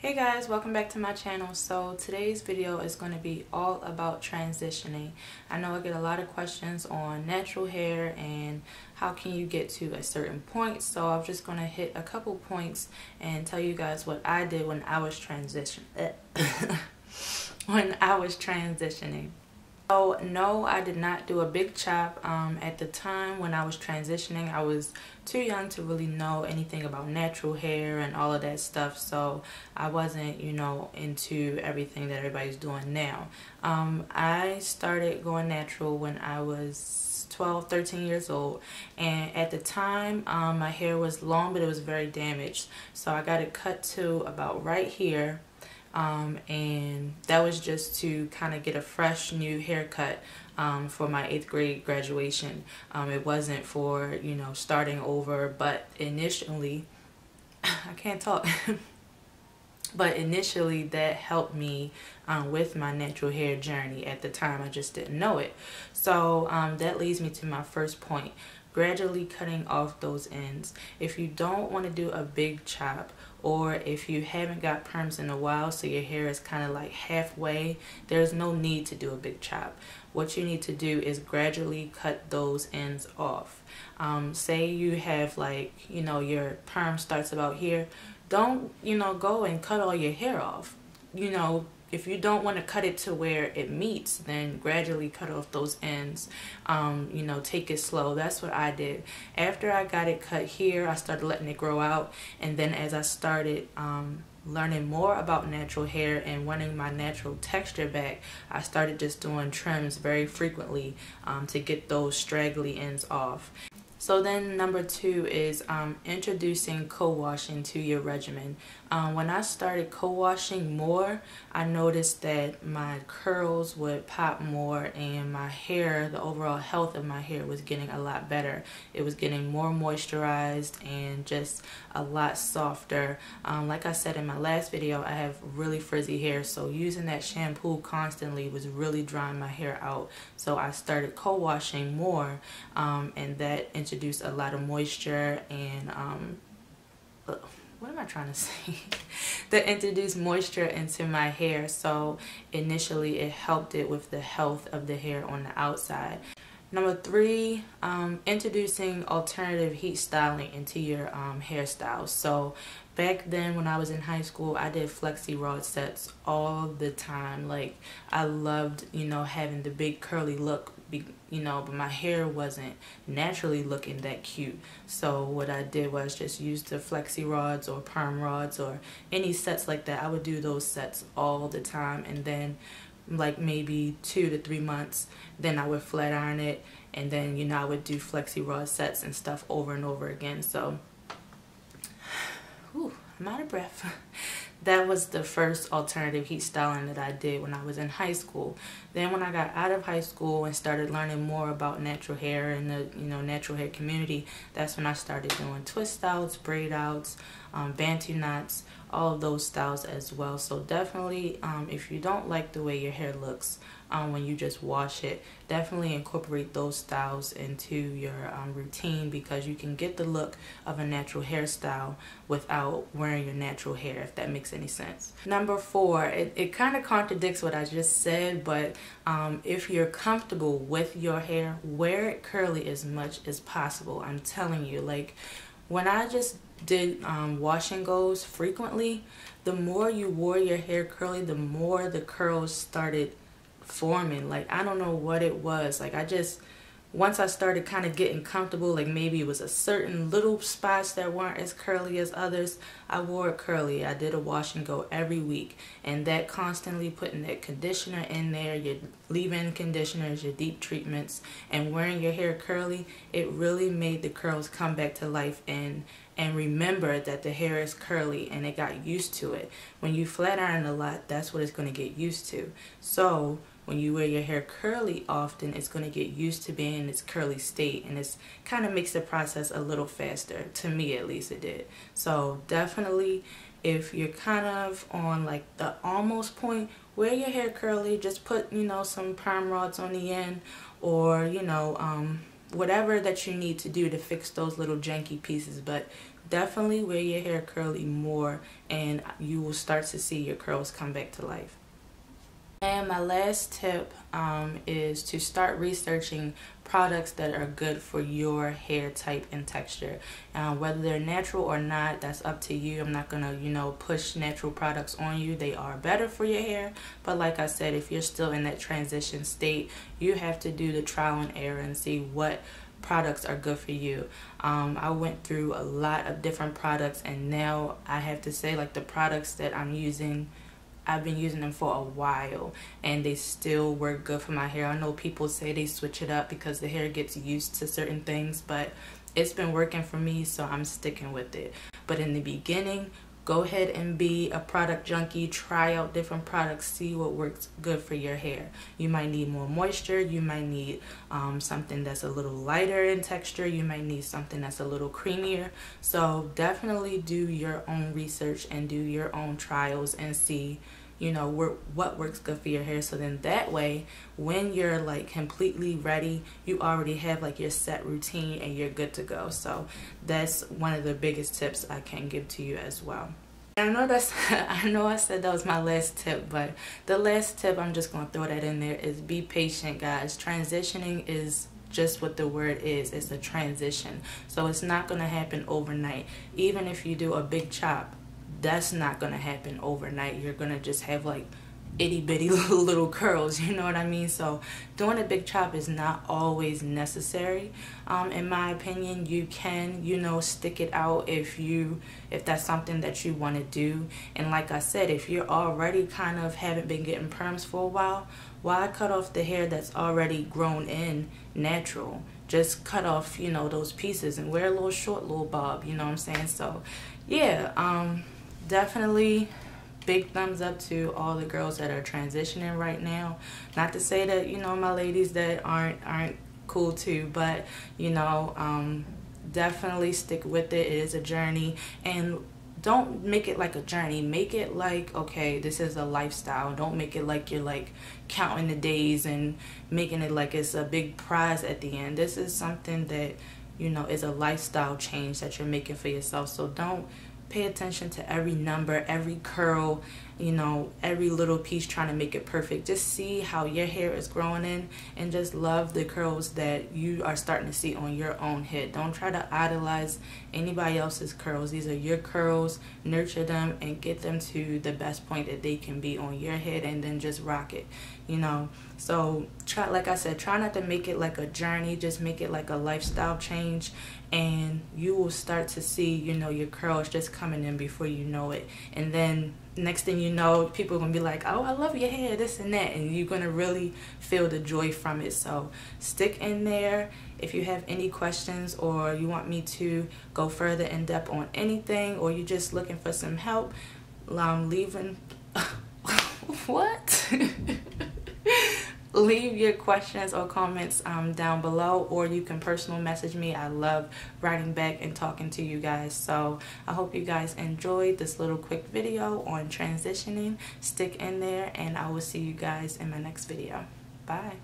Hey guys, welcome back to my channel. So today's video is going to be all about transitioning. I know I get a lot of questions on natural hair and how can you get to a certain point. So I'm just going to hit a couple points and tell you guys what I did when I was transitioning. So no, I did not do a big chop. At the time when I was transitioning, I was too young to really know anything about natural hair and all of that stuff. So I wasn't, into everything that everybody's doing now. I started going natural when I was 12, 13 years old. And at the time, my hair was long, but it was very damaged. So I got it cut to about right here. And that was just to kind of get a fresh new haircut for my 8th grade graduation. It wasn't for, starting over, but initially, I can't talk. But initially that helped me with my natural hair journey. At the time, I just didn't know it. So that leads me to my first point. Gradually cutting off those ends. If you don't want to do a big chop, or if you haven't got perms in a while, so your hair is kind of like halfway, there's no need to do a big chop. What you need to do is gradually cut those ends off. Say you have your perm starts about here. Don't, go and cut all your hair off. If you don't want to cut it to where it meets, then gradually cut off those ends. Take it slow. That's what I did. After I got it cut here, I started letting it grow out. And then as I started learning more about natural hair and wanting my natural texture back, I started just doing trims very frequently to get those straggly ends off. So then number 2 is introducing co-washing to your regimen. When I started co-washing more, I noticed that my curls would pop more and my hair, the overall health of my hair was getting a lot better. It was getting more moisturized and just a lot softer. Like I said in my last video, I have really frizzy hair, so using that shampoo constantly was really drying my hair out. So I started co-washing more, and that introduced a lot of moisture and what am I trying to say? That introduced moisture into my hair. So initially it helped it with the health of the hair on the outside. Number 3, introducing alternative heat styling into your hairstyles. So back then when I was in high school, I did flexi rod sets all the time. Like I loved, having the big curly look, but my hair wasn't naturally looking that cute. So what I did was just use the flexi rods or perm rods or any sets like that. I would do those sets all the time, and then like maybe 2 to 3 months, then I would flat iron it, and then I would do flexi rod sets and stuff over and over again. So I'm out of breath. That was the first alternative heat styling that I did when I was in high school. Then when I got out of high school and started learning more about natural hair and the natural hair community, that's when I started doing twist outs, braid outs, bantu knots, all of those styles as well. So definitely, if you don't like the way your hair looks when you just wash it, definitely incorporate those styles into your routine, because you can get the look of a natural hairstyle without wearing your natural hair, if that makes any sense. Number 4, it kind of contradicts what I just said, but if you're comfortable with your hair, wear it curly as much as possible. I'm telling you, like when I just did wash and goes frequently, the more you wore your hair curly, the more the curls started forming. Like I don't know what it was. Like once I started kind of getting comfortable, like maybe it was a certain little spots that weren't as curly as others, I wore it curly. I did a wash and go every week, and that constantly putting that conditioner in there, your leave-in conditioners, your deep treatments, and wearing your hair curly, it really made the curls come back to life and remember that the hair is curly, and it got used to it. When you flat iron a lot, that's what it's going to get used to. So when you wear your hair curly often, it's going to get used to being in its curly state, and it's kind of makes the process a little faster. To me, at least, it did. So definitely, if you're kind of on like the almost point, wear your hair curly. Just put some perm rods on the end, or whatever that you need to do to fix those little janky pieces, but definitely wear your hair curly more, and you will start to see your curls come back to life. And my last tip is to start researching products that are good for your hair type and texture. Whether they're natural or not, that's up to you. I'm not gonna, push natural products on you. They are better for your hair, but like I said, if you're still in that transition state, you have to do the trial and error and see what products are good for you. I went through a lot of different products, and now I have to say, like, the products that I'm using, I've been using them for a while and they still work good for my hair. I know people say they switch it up because the hair gets used to certain things, but it's been working for me, so I'm sticking with it. But in the beginning, go ahead and be a product junkie. Try out different products, see what works good for your hair. You might need more moisture, you might need something that's a little lighter in texture, you might need something that's a little creamier. So definitely do your own research and do your own trials and see what works good for your hair, so then that way when you're like completely ready, you already have like your set routine and you're good to go. So that's one of the biggest tips I can give to you as well. I know I said that was my last tip, but the last tip, I'm just gonna throw that in there, is be patient, guys. Transitioning is just what the word is. It's a transition, so it's not gonna happen overnight. Even if you do a big chop, that's not gonna happen overnight. You're gonna just have like itty bitty little curls, you know what I mean? So doing a big chop is not always necessary. In my opinion, you can, stick it out if that's something that you want to do. And like I said, if you're already kind of haven't been getting perms for a while, why cut off the hair that's already grown in natural? Just cut off, those pieces and wear a little short little bob, you know what I'm saying? So yeah, definitely big thumbs up to all the girls that are transitioning right now. Not to say that, my ladies that aren't cool too, but definitely stick with it. It is a journey, and don't make it like a journey. Make it like, okay, this is a lifestyle. Don't make it like you're like counting the days and making it like it's a big prize at the end. This is something that, is a lifestyle change that you're making for yourself. So don't pay attention to every number, every curl, every little piece trying to make it perfect. Just see how your hair is growing in and just love the curls that you are starting to see on your own head. Don't try to idolize anybody else's curls. These are your curls. Nurture them and get them to the best point that they can be on your head, and then just rock it, So try, like I said, try not to make it like a journey. Just make it like a lifestyle change, and you will start to see, your curls just coming in before you know it. And then next thing you know, people are gonna be like, oh, I love your hair, this and that, and you're gonna really feel the joy from it. So stick in there. If you have any questions, or you want me to go further in depth on anything, or you're just looking for some help, what? Leave your questions or comments down below, or you can personal message me. I love writing back and talking to you guys. So I hope you guys enjoyed this little quick video on transitioning. Stick in there, and I will see you guys in my next video. Bye.